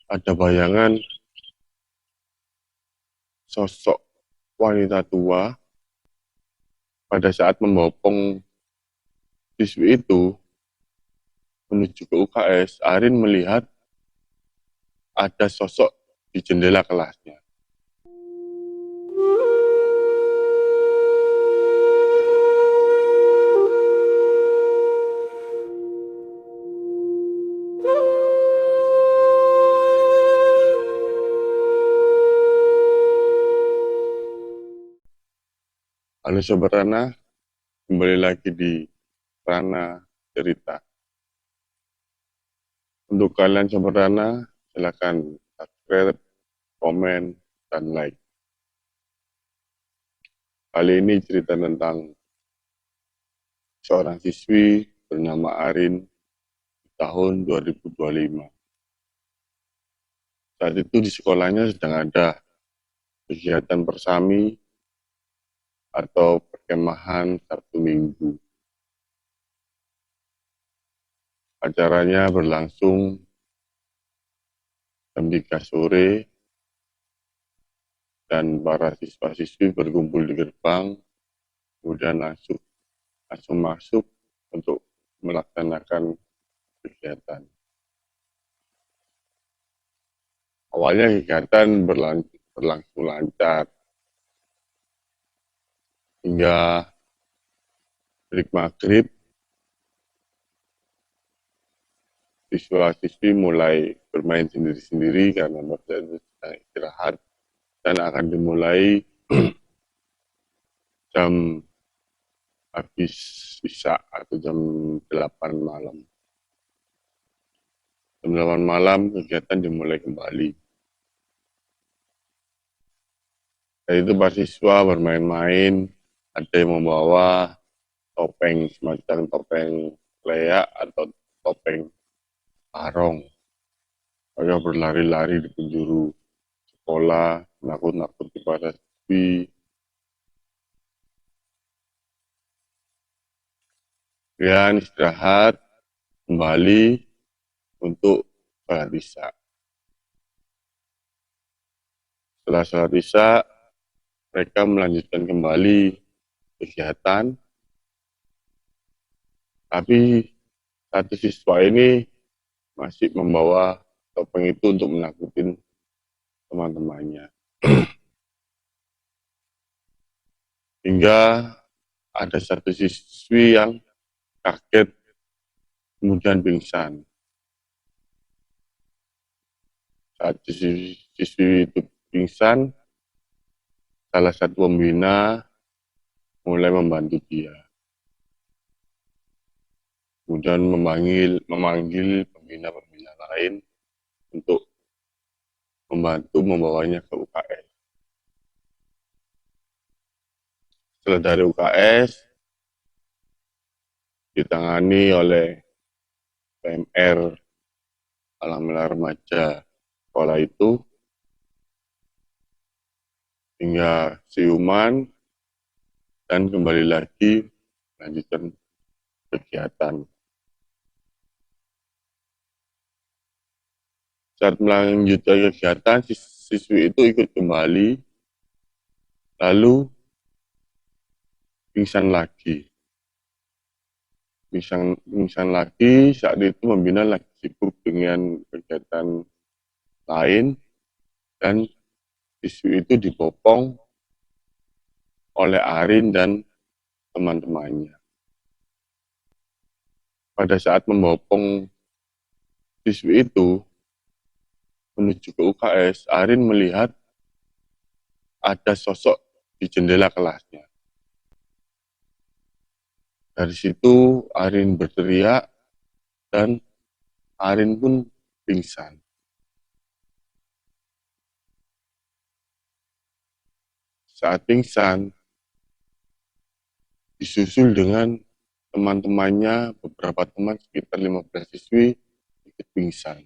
ada bayangan sosok wanita tua pada saat membopong siswi itu menuju ke UKS. Arin melihat ada sosok di jendela kelasnya. Halo Sobat Rana, kembali lagi di Rana Cerita. Untuk kalian Sobat Rana, silakan subscribe, komen, dan like. Kali ini cerita tentang seorang siswi bernama Arin di tahun 2025. Saat itu di sekolahnya sedang ada kegiatan persami atau perkemahan Sabtu Minggu. Acaranya berlangsung jam 3 sore dan para siswa-siswi berkumpul di gerbang, kemudian langsung masuk untuk melaksanakan kegiatan. Awalnya kegiatan berlangsung lancar, hingga break maghrib, siswa-siswi mulai bermain sendiri-sendiri karena mereka sedang istirahat, dan akan dimulai jam habis isya atau jam 8 malam. Jam 8 malam kegiatan dimulai kembali. Dan itu para siswa bermain-main, ada yang membawa topeng semacam topeng leak atau topeng parong. Mereka berlari-lari di penjuru sekolah, nakut-nakuti para siswi. Kemudian istirahat kembali untuk sholat isya. Setelah sholat isya, mereka melanjutkan kembali kegiatan. Tapi satu siswa ini masih membawa topeng itu untuk menakutin teman-temannya. Hingga ada satu siswi yang kaget kemudian pingsan. Saat siswi itu pingsan, salah satu pembina mulai membantu dia. Kemudian memanggil pembina-pembina lain untuk membantu membawanya ke UKS. Setelah dari UKS, ditangani oleh PMR Alhamdulillah Remaja sekolah itu, hingga siuman dan kembali lagi melanjutkan kegiatan. Saat melanjutkan kegiatan, siswi itu ikut kembali, lalu pingsan lagi. Pingsan lagi, saat itu pembina lagi sibuk dengan kegiatan lain, dan siswi itu dibopong oleh Arin dan teman-temannya. Pada saat membopong siswi itu menuju ke UKS, Arin melihat ada sosok di jendela kelasnya. Dari situ Arin berteriak dan Arin pun pingsan. Saat pingsan, disusul dengan teman-temannya, beberapa teman sekitar 15 siswi ikut pingsan.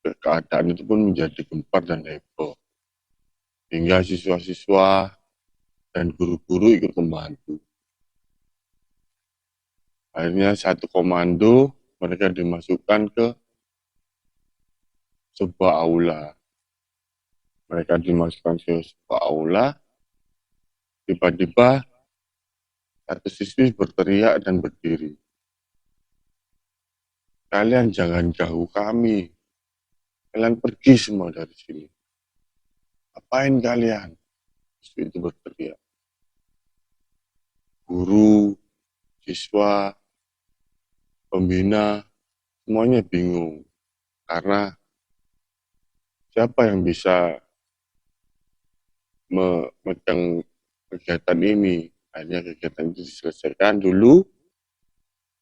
Keadaan itu pun menjadi gempar dan heboh, hingga siswa-siswa dan guru-guru ikut membantu. Akhirnya satu komando mereka dimasukkan ke sebuah aula. Mereka dimasukkan ke sebuah aula, tiba-tiba satu siswi berteriak dan berdiri. Kalian jangan ganggu kami. Kalian pergi semua dari sini. Apain kalian? Siswi itu berteriak. Guru, siswa, pembina, semuanya bingung. Karena siapa yang bisa memegang kegiatan ini? Akhirnya kegiatan itu diselesaikan dulu.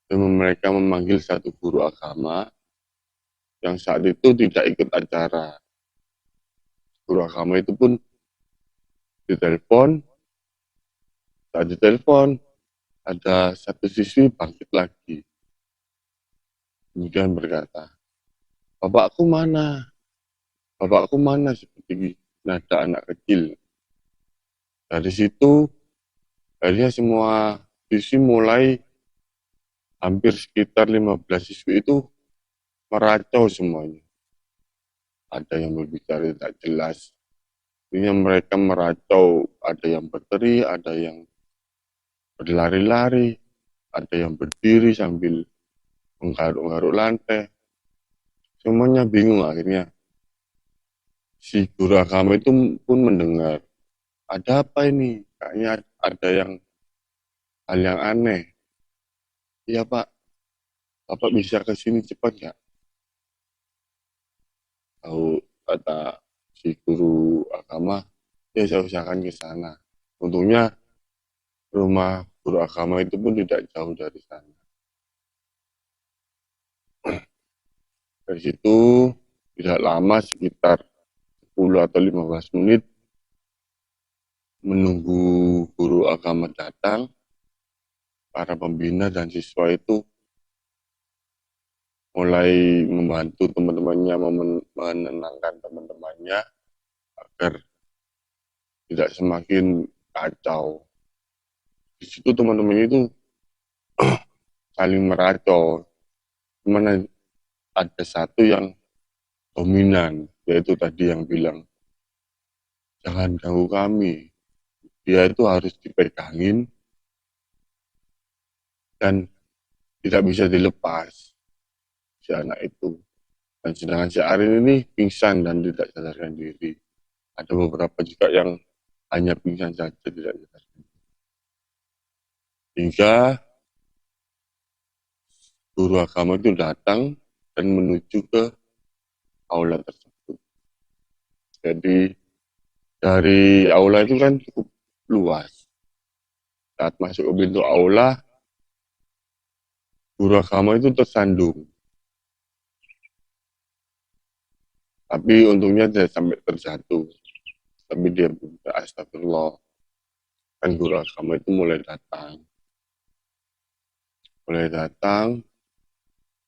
Dan mereka memanggil satu guru agama yang saat itu tidak ikut acara. Guru agama itu pun ditelepon. Saat ditelepon, ada satu siswi bangkit lagi. Kemudian berkata, bapakku mana? Bapakku mana? Seperti nada anak kecil. Dari situ, akhirnya semua siswi mulai hampir sekitar 15 siswi itu meracau semuanya. Ada yang berbicara tidak jelas. Ini mereka meracau, ada yang berteriak, ada yang berlari-lari, ada yang berdiri sambil menggaruk-garuk lantai. Semuanya bingung akhirnya. Si guru agama itu pun mendengar, ada apa ini? Kayaknya ada hal yang aneh. Iya Pak, Bapak bisa ke sini cepat nggak? Tahu kata si guru agama, ya saya usahakan ke sana. Untungnya rumah guru agama itu pun tidak jauh dari sana. Dari situ tidak lama sekitar 10 atau 15 menit menunggu guru agama datang, para pembina dan siswa itu mulai membantu teman-temannya, menenangkan teman-temannya agar tidak semakin kacau. Di situ teman-teman itu saling meracau. Cuman ada satu yang dominan, yaitu tadi yang bilang, jangan ganggu kami. Dia itu harus dipegangin dan tidak bisa dilepas, si anak itu. Dan sedangkan si Arin ini pingsan dan tidak sadarkan diri. Ada beberapa juga yang hanya pingsan saja, tidak sadarkan diri. Hingga guru agama itu datang dan menuju ke aula tersebut. Jadi dari aula itu kan cukup luas. Saat masuk ke pintu aula, guru agama itu tersandung. Tapi untungnya tidak sampai terjatuh. Tapi dia berkata, astagfirullah. Kan guru agama itu mulai datang.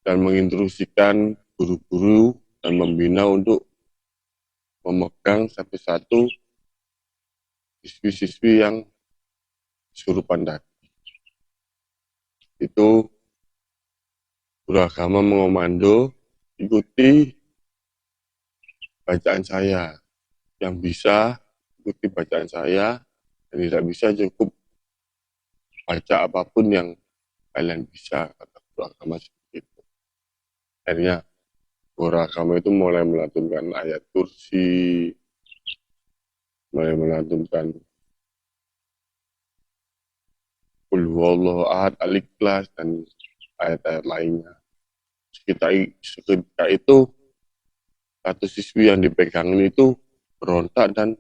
Dan menginstruksikan guru-guru dan membina untuk memegang satu-satu siswi-siswi yang kesurupan tadi. Itu guru agama mengomando, ikuti bacaan saya. Yang bisa ikuti bacaan saya, dan tidak bisa cukup baca apapun yang kalian bisa, kata guru agama seperti itu. Akhirnya guru agama itu mulai melantunkan ayat kursi, mulai melantunkan Qul huwallahu ahad, al-ikhlas, dan ayat-ayat lainnya. Seketika itu satu siswi yang dipegangin itu berontak dan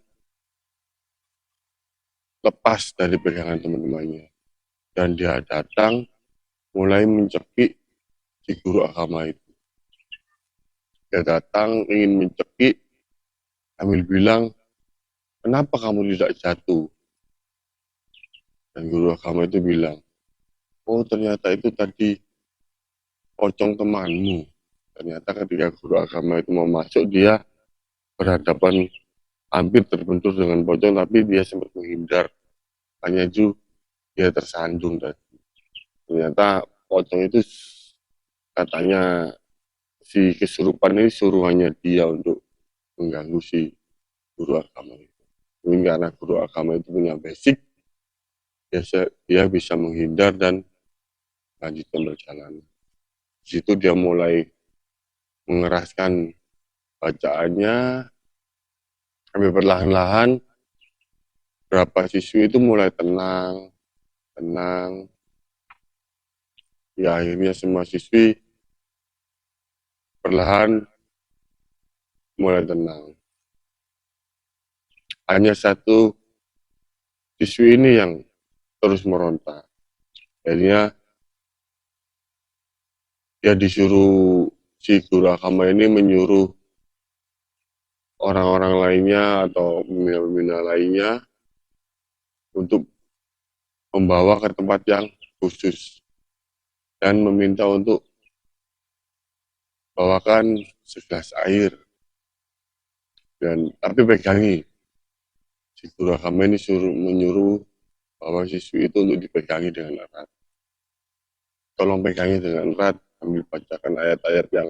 lepas dari pegangan teman-temannya. Dan dia datang mulai mencekik si guru agama itu. Dia datang ingin mencekik sambil bilang, kenapa kamu tidak jatuh? Dan guru agama itu bilang, oh ternyata itu tadi pocong temanmu. Ternyata ketika guru agama itu mau masuk, dia berhadapan hampir terbentur dengan pocong, tapi dia sempat menghindar. Hanya itu dia tersandung tadi. Ternyata pocong itu katanya si kesurupan ini suruhannya dia untuk mengganggu si guru agama itu. Mungkin karena guru agama itu punya basic, dia bisa menghindar dan lanjutkan perjalanan. Di situ dia mulai mengeraskan bacaannya, sampai perlahan-lahan berapa siswi itu mulai tenang, tenang. Ya akhirnya semua siswi perlahan mulai tenang. Hanya satu siswi ini yang terus meronta. Akhirnya dia disuruh, si guru agama ini menyuruh orang-orang lainnya atau pembina-pembina lainnya untuk membawa ke tempat yang khusus dan meminta untuk bawakan segelas air, dan tapi pegangi. Si guru agama ini menyuruh bahwa siswi itu untuk dipegangi dengan erat. Tolong pegangi dengan erat, sambil bacakan ayat-ayat yang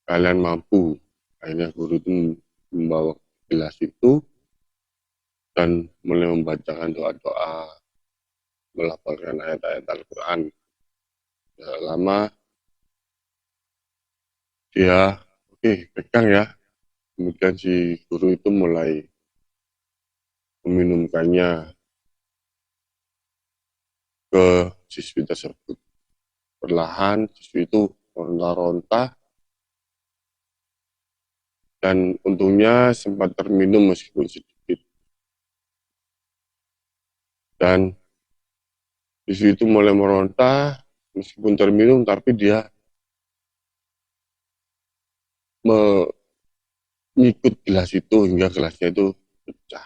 kalian mampu. Akhirnya guru itu membawa gelas itu dan mulai membacakan doa-doa, melafalkan ayat-ayat Al-Quran. Lama dia, oke, pegang ya. Kemudian si guru itu mulai meminumkannya ke siswi tersebut. Perlahan siswi itu meronta-ronta, dan untungnya sempat terminum meskipun sedikit. Dan siswi itu mulai meronta meskipun terminum, tapi dia mengikut gelas itu hingga gelasnya itu pecah.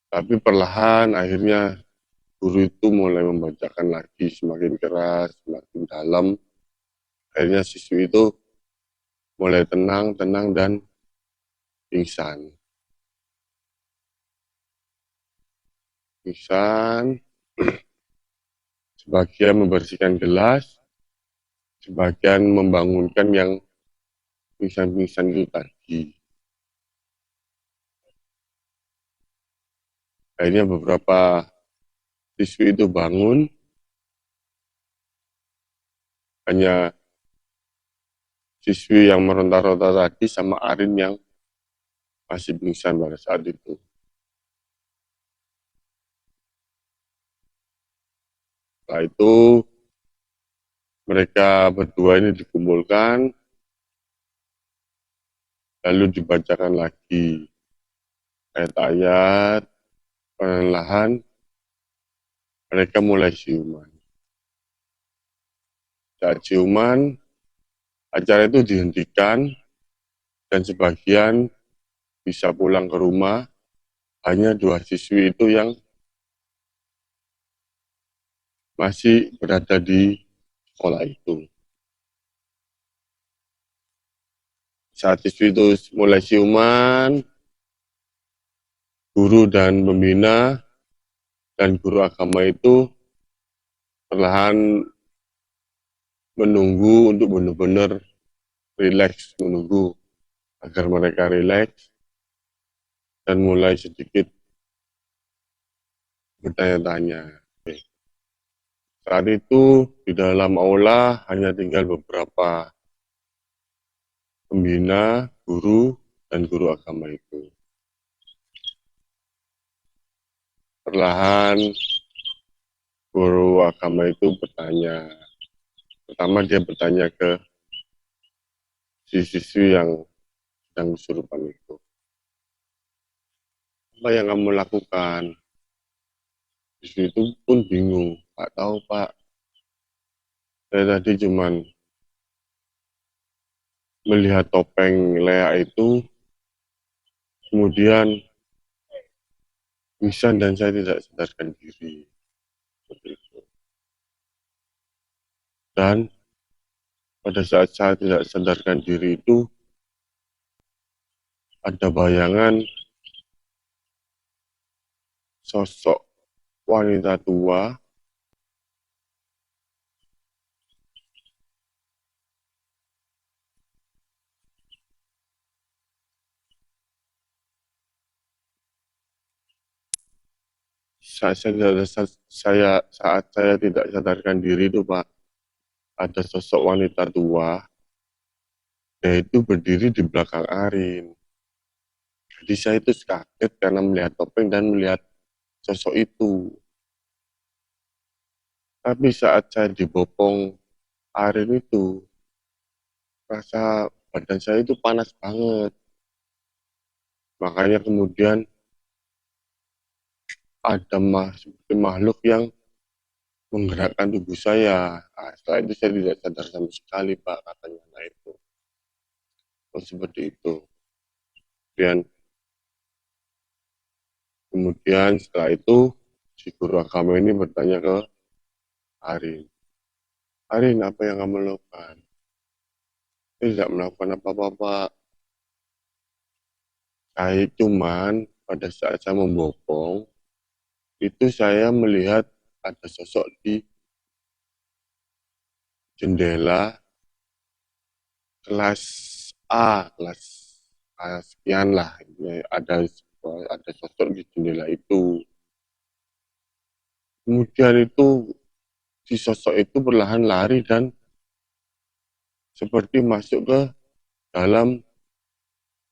Tapi perlahan akhirnya guru itu mulai membacakan lagi semakin keras, semakin dalam. Akhirnya siswi itu mulai tenang dan pingsan. Sebagian membersihkan gelas, sebagian membangunkan yang pingsan-pingsan itu tadi. Akhirnya beberapa siswi itu bangun, hanya siswi yang meronta-ronta tadi sama Arin yang masih pingsan pada saat itu. Setelah itu mereka berdua ini dikumpulkan, lalu dibacakan lagi ayat-ayat. Perlahan mereka mulai ciuman. Saat ciuman, acara itu dihentikan dan sebagian bisa pulang ke rumah. Hanya 2 siswi itu yang masih berada di sekolah itu. Saat siswi itu mulai ciuman, guru dan pembina dan guru agama itu perlahan menunggu untuk benar-benar rileks, menunggu agar mereka rileks dan mulai sedikit bertanya-tanya. Saat itu di dalam aula hanya tinggal beberapa pembina, guru, dan guru agama itu. Perlahan guru agama itu bertanya. Pertama dia bertanya ke siswi yang sedang kesurupan itu. Apa yang kamu lakukan? Siswi itu pun bingung. Pak tahu Pak, saya tadi cuman melihat topeng Lea itu, kemudian pingsan dan saya tidak sadarkan diri. Seperti itu. Dan pada saat saya tidak sadarkan diri itu, ada bayangan sosok wanita tua saat saya tidak sadarkan diri itu Pak, ada sosok wanita tua, yaitu berdiri di belakang Arin. Jadi saya itu kaget karena melihat topeng dan melihat sosok itu. Tapi saat saya dibopong Arin itu, rasa badan saya itu panas banget. Makanya kemudian ada seperti makhluk yang menggerakkan tubuh saya. Nah, setelah itu saya tidak sadar sama sekali Pak, katanya nah itu. Oh, seperti itu. Dan kemudian setelah itu si guru agama ini bertanya ke Arin. Arin, apa yang kamu lakukan? Saya tidak melakukan apa-apa Pak. Saya cuman pada saat saya membopong, itu saya melihat ada sosok di jendela kelas kelas A sekian lah. Ada sosok di jendela itu. Kemudian itu si sosok itu perlahan lari dan seperti masuk ke dalam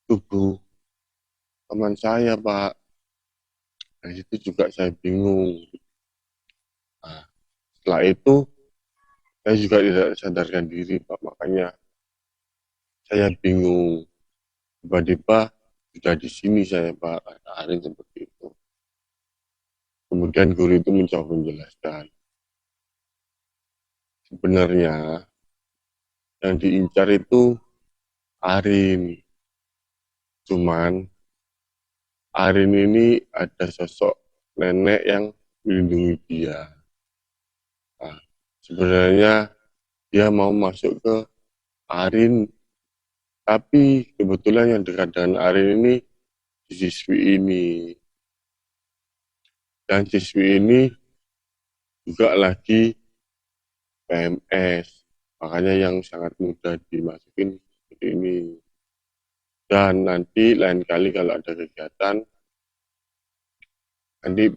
tubuh teman saya, Pak. Nah, itu juga saya bingung. Nah, setelah itu saya juga tidak sadarkan diri, Pak. Makanya saya bingung. Tiba-tiba sudah di sini saya, Pak. Hari seperti itu. Kemudian guru itu mencoba menjelaskan. Sebenarnya yang diincar itu Arin. Cuman Arin ini ada sosok nenek yang melindungi dia. Nah, sebenarnya dia mau masuk ke Arin, tapi kebetulan yang dekat dengan Arin ini siswi ini. Dan siswi ini juga lagi PMS. Makanya yang sangat mudah dimasukin seperti ini. Dan nanti lain kali kalau ada kegiatan, nanti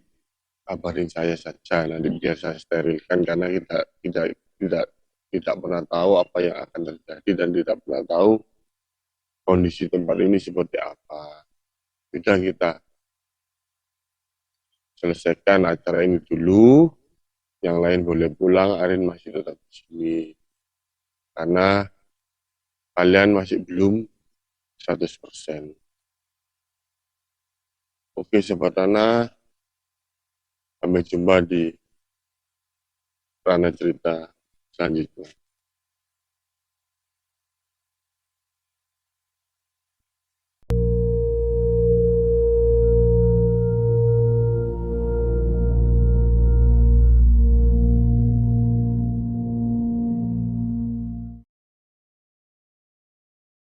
kabarin saya saja. Nanti biar saya sterilkan karena kita tidak tidak pernah tahu apa yang akan terjadi dan tidak pernah tahu kondisi tempat ini seperti apa. Sudah kita selesaikan acara ini dulu, yang lain boleh pulang, Arin masih tetap di sini. Karena kalian masih belum 100%. Oke, Sobat Tanah, sampai jumpa di ranah cerita selanjutnya.